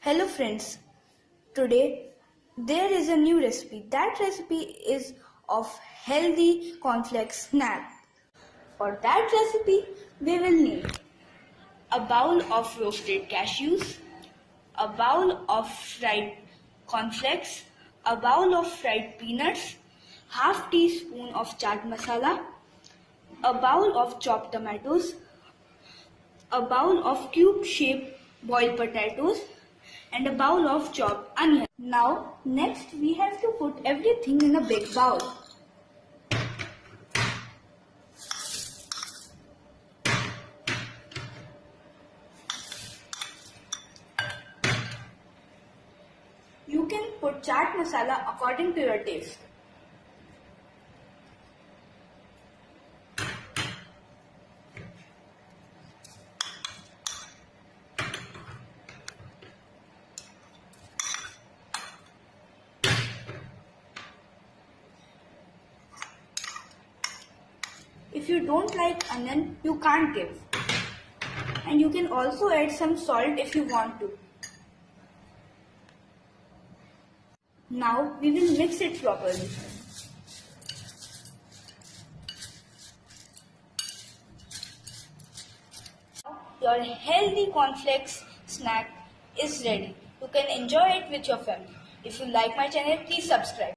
Hello friends, today there is a new recipe. That recipe is of healthy cornflakes snack. For that recipe we will need a bowl of roasted cashews, a bowl of fried cornflakes, a bowl of fried peanuts, half teaspoon of chaat masala, a bowl of chopped tomatoes, a bowl of cube-shaped boiled potatoes, and a bowl of chopped onion. Now, next we have to put everything in a big bowl. You can put chaat masala according to your taste. If you don't like onion, you can't give. And you can also add some salt if you want to. Now we will mix it properly. Your healthy cornflakes snack is ready. You can enjoy it with your family. If you like my channel, please subscribe.